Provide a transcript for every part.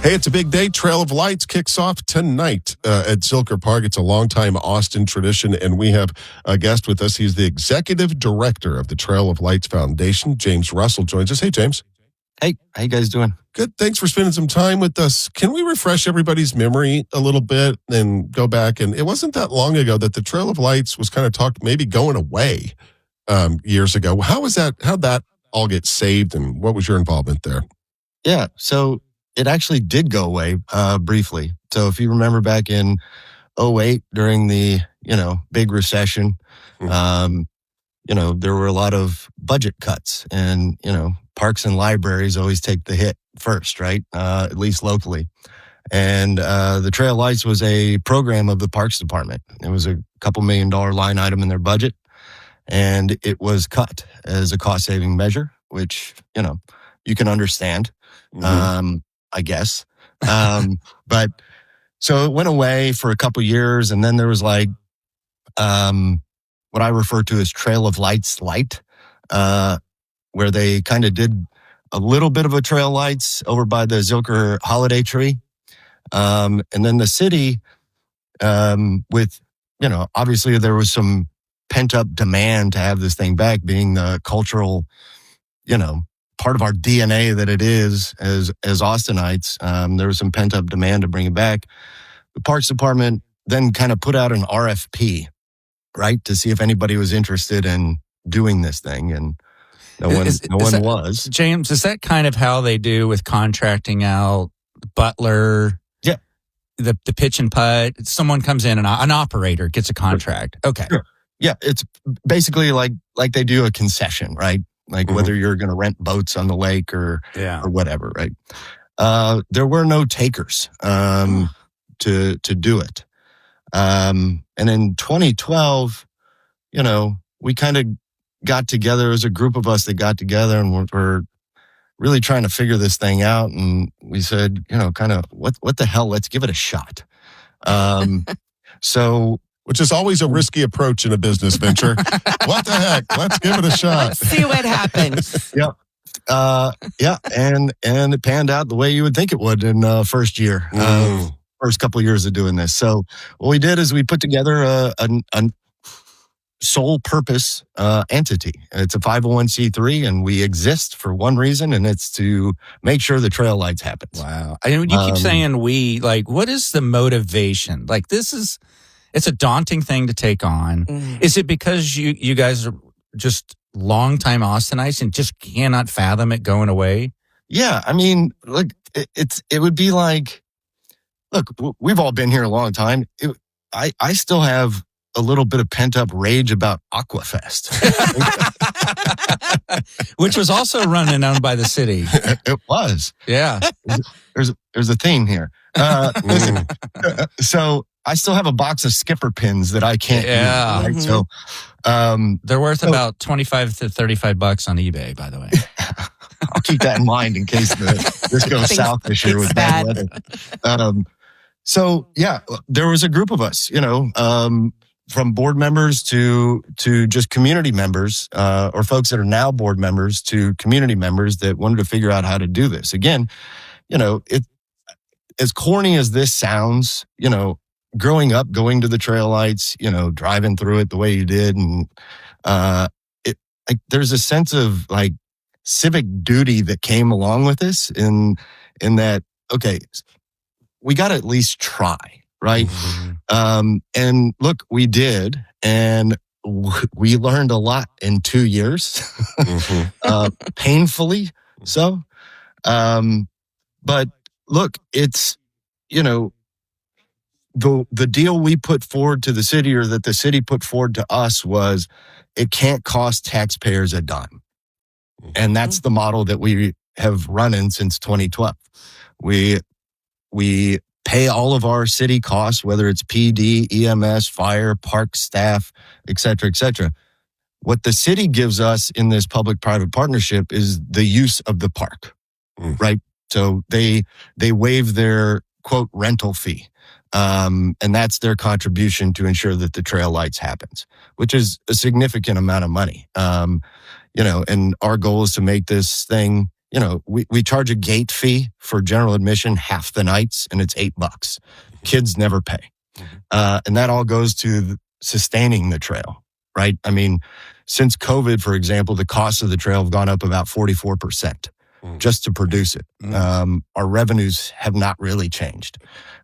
Hey, it's a big day. Trail of Lights kicks off tonight at Zilker Park. It's a longtime Austin tradition, and we have a guest with us. He's the executive director of the Trail of Lights Foundation. James Russell joins us. Hey, James. Hey, how you guys doing? Good. Thanks for spending some time with us. Can we refresh everybody's memory a little bit and go back? And it wasn't that long ago that the Trail of Lights was kind of talked maybe going away years ago. How'd that all get saved, and what was your involvement there? Yeah, so it actually did go away briefly. So if you remember back in 2008 during the, big recession, there were a lot of budget cuts, and, parks and libraries always take the hit first, right? At least locally. And the Trail of Lights was a program of the Parks Department. It was a couple $1 million line item in their budget, and it was cut as a cost-saving measure, which, you can understand. I guess. But so it went away for a couple years, and then there was what I refer to as Trail of Lights Light, where they kind of did a little bit of a Trail Lights over by the Zilker holiday tree. And then the city, with, obviously there was some pent-up demand to have this thing back, being the cultural, part of our DNA that it is as Austinites. There was some pent-up demand to bring it back. The Parks Department then kind of put out an RFP, right, to see if anybody was interested in doing this thing, and no one was. James, is that kind of how they do with contracting out butler? Yeah. The pitch and putt? Someone comes in, and an operator gets a contract. Okay. Sure. Yeah, it's basically like they do a concession, right? Like whether you're going to rent boats on the lake or whatever, right? There were no takers to do it. And in 2012, we kind of got together as a group of us that got together, and we're really trying to figure this thing out. And we said, kind of, what the hell? Let's give it a shot. Which is always a risky approach in a business venture. What the heck? Let's give it a shot. Let's see what happens. Yeah. And it panned out the way you would think it would in first year, first couple of years of doing this. So what we did is we put together a sole purpose entity. It's a 501c3, and we exist for one reason, and it's to make sure the Trail Lights happens. Wow. I mean, you keep saying what is the motivation? It's a daunting thing to take on. Is it because you guys are just longtime Austinites and just cannot fathom it going away? Yeah, I mean, look, it would be like, look, we've all been here a long time. I still have a little bit of pent up rage about Aquafest, which was also run and owned by the city. It was. Yeah, there's a theme here. Listen, so I still have a box of skipper pins that I can't use, right? So they're worth about $25 to $35 on eBay, by the way. I'll keep that in mind in case this goes south this year with bad weather. So yeah, there was a group of us, from board members to just community members, or folks that are now board members to community members that wanted to figure out how to do this. Again, as corny as this sounds, growing up, going to the Trail Lights, driving through it the way you did, and there's a sense of civic duty that came along with this, in that, okay, we got to at least try, right? And look, we did, and we learned a lot in 2 years, painfully so. But look, it's, the deal we put forward to the city, or that the city put forward to us, was it can't cost taxpayers a dime. And that's the model that we have run in since 2012. We pay all of our city costs, whether it's PD, EMS, fire, park staff, et cetera, et cetera. What the city gives us in this public-private partnership is the use of the park, right? So they waive their, quote, rental fee. And that's their contribution to ensure that the Trail Lights happens, which is a significant amount of money. And our goal is to make this thing, we charge a gate fee for general admission half the nights, and it's $8. Kids never pay. And that all goes to sustaining the trail, right? I mean, since COVID, for example, the costs of the trail have gone up about 44% just to produce it. Our revenues have not really changed.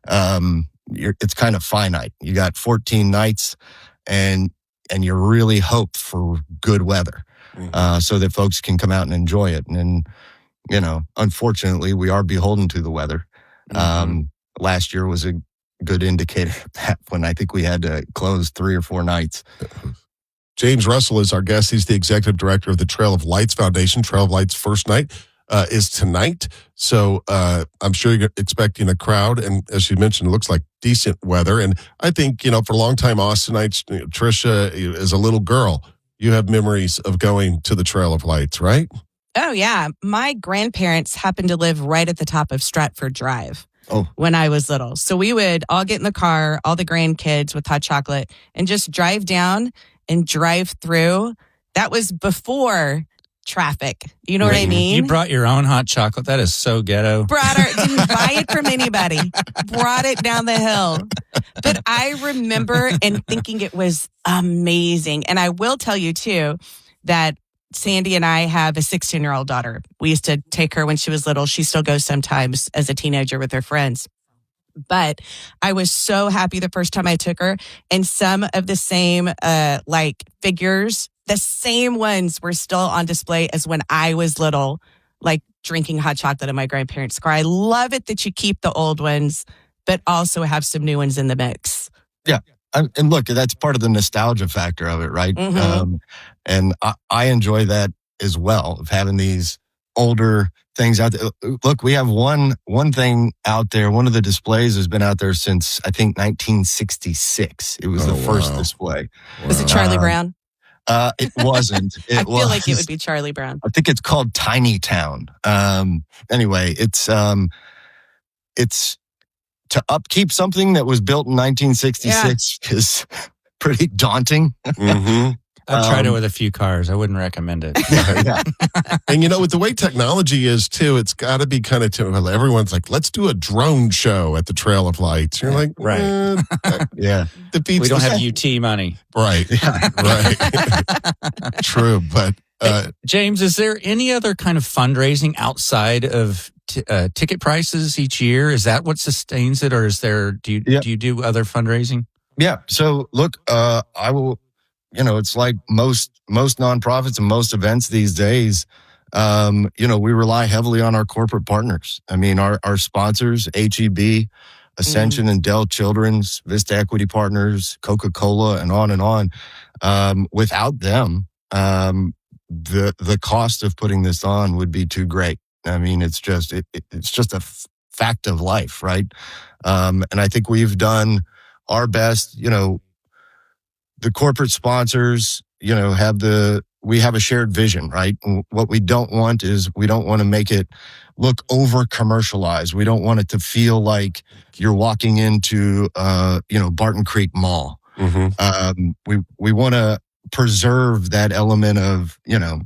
It's kind of finite. You got 14 nights and you really hope for good weather so that folks can come out and enjoy it. And, unfortunately, we are beholden to the weather. Last year was a good indicator of that when I think we had to close 3 or 4 nights. James Russell is our guest. He's the executive director of the Trail of Lights Foundation. Trail of Lights first night is tonight. So I'm sure you're expecting a crowd. And as you mentioned, it looks like decent weather. And I think, for longtime Austinites, Tricia, as a little girl, you have memories of going to the Trail of Lights, right? Oh, yeah. My grandparents happened to live right at the top of Stratford Drive when I was little. So we would all get in the car, all the grandkids with hot chocolate, and just drive down and drive through. That was before traffic. You know what I mean? You brought your own hot chocolate. That is so ghetto. Didn't buy it from anybody. Brought it down the hill. But I remember and thinking it was amazing. And I will tell you, too, that Sandy and I have a 16-year-old daughter. We used to take her when she was little. She still goes sometimes as a teenager with her friends. But I was so happy the first time I took her, and some of the same figures, the same ones were still on display as when I was little, like drinking hot chocolate in my grandparents' car. I love it that you keep the old ones, but also have some new ones in the mix. Yeah. And look, that's part of the nostalgia factor of it, right? And I enjoy that as well, of having these older things out there. Look, we have one thing out there. One of the displays has been out there since, I think, 1966. It was the first display. Was it Charlie Brown? It wasn't. I feel like it would be Charlie Brown. I think it's called Tiny Town. Anyway, it's to upkeep something that was built in 1966 is pretty daunting. I've tried it with a few cars. I wouldn't recommend it. And with the way technology is too, it's got to be kind of everyone's like, let's do a drone show at the Trail of Lights. You're like, right. Yeah. We don't have UT money. Right. Right. True. But James, is there any other kind of fundraising outside of ticket prices each year? Is that what sustains it, or do you do other fundraising? Yeah. So look, I will. It's like most nonprofits and most events these days. We rely heavily on our corporate partners. I mean, our sponsors, HEB, Ascension and Dell Children's, Vista Equity Partners, Coca-Cola, and on and on. Without them, the cost of putting this on would be too great. I mean, it's just a fact of life, right? And I think we've done our best. The corporate sponsors, we have a shared vision, right? And what we don't want is we don't want to make it look over commercialized. We don't want it to feel like you're walking into, Barton Creek Mall. We want to preserve that element of, you don't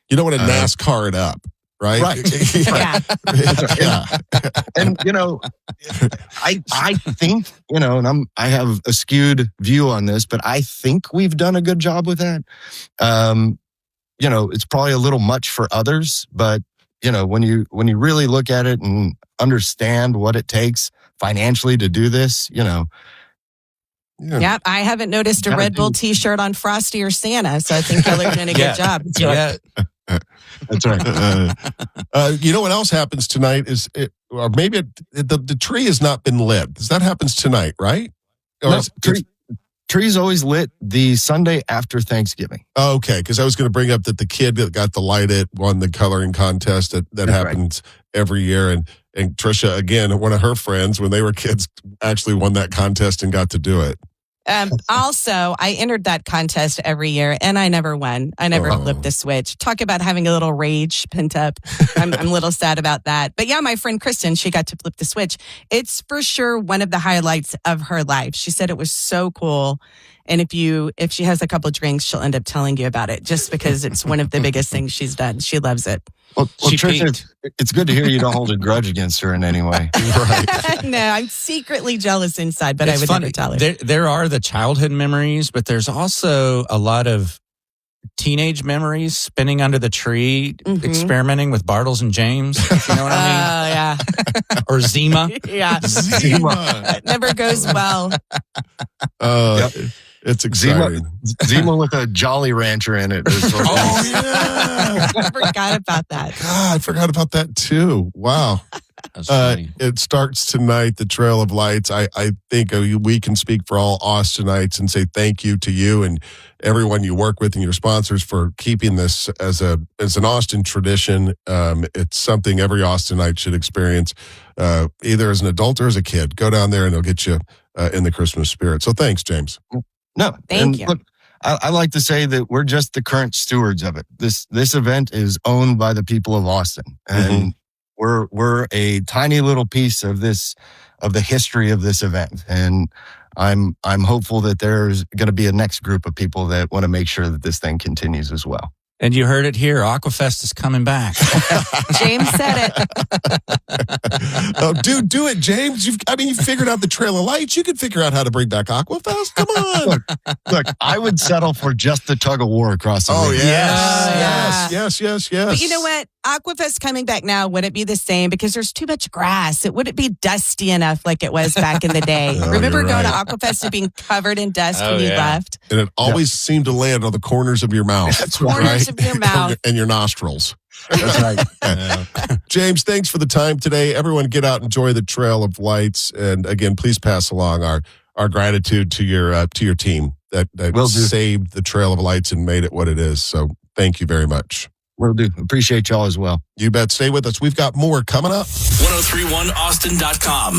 want to NASCAR it up. Right. Yeah. Yeah. And, I think, and I have a skewed view on this, but I think we've done a good job with that. It's probably a little much for others, but, when you really look at it and understand what it takes financially to do this, Yeah, I haven't noticed a Red Bull t-shirt on Frosty or Santa, so I think y'all are doing a good job. Yeah. That's right. You know what else happens tonight or maybe the tree has not been lit. That happens tonight, right? Or tree's always lit the Sunday after Thanksgiving. Okay, because I was going to bring up that the kid that got to light it won the coloring contest that happens every year. And Tricia, again, one of her friends, when they were kids, actually won that contest and got to do it. Also, I entered that contest every year, and I never won. I never flipped the switch. Talk about having a little rage pent up. I'm a little sad about that. But yeah, my friend Kristen, she got to flip the switch. It's for sure one of the highlights of her life. She said it was so cool. And if she has a couple drinks, she'll end up telling you about it just because it's one of the biggest things she's done. She loves it. Well, She Tricia, peaked. it's good to hear you don't hold a grudge against her in any way. Right. No, I'm secretly jealous inside, but I It's would funny. never tell her. There are the childhood memories, but there's also a lot of teenage memories spinning under the tree, experimenting with Bartles and James. If you know what I Oh, yeah. mean? Or Zima. Yeah. Zima. That never goes well. It's exciting. Zima with a Jolly Rancher in it. Oh, yeah. I forgot about that. God, I forgot about that too. Wow. That's funny. It starts tonight, the Trail of Lights. I think we can speak for all Austinites and say thank you to you and everyone you work with and your sponsors for keeping this as an Austin tradition. It's something every Austinite should experience, either as an adult or as a kid. Go down there and they'll get you in the Christmas spirit. So thanks, James. No, Thank you. Look, I like to say that we're just the current stewards of it. This event is owned by the people of Austin, and we're a tiny little piece of the history of this event. And I'm hopeful that there's going to be a next group of people that want to make sure that this thing continues as well. And you heard it here. Aquafest is coming back. James said it. Oh, dude, do it, James. You figured out the Trail of Lights. You could figure out how to bring back Aquafest. Come on. Look, I would settle for just the tug of war across the Oh, river. yes. But you know what? Aquafest coming back now wouldn't be the same because there's too much grass. It wouldn't be dusty enough like it was back in the day. Oh, Remember you're going to right. Aquafest and being covered in dust Oh, when you yeah. left? And it always seemed to land on the corners of your mouth. That's Corners of your mouth. And your nostrils. That's right. James, thanks for the time today. Everyone get out and enjoy the Trail of Lights. And again, please pass along our gratitude to your team that Will do. saved the Trail of Lights and made it what it is. So thank you very much. Will do. Appreciate y'all as well. You bet. Stay with us. We've got more coming up. 1031austin.com.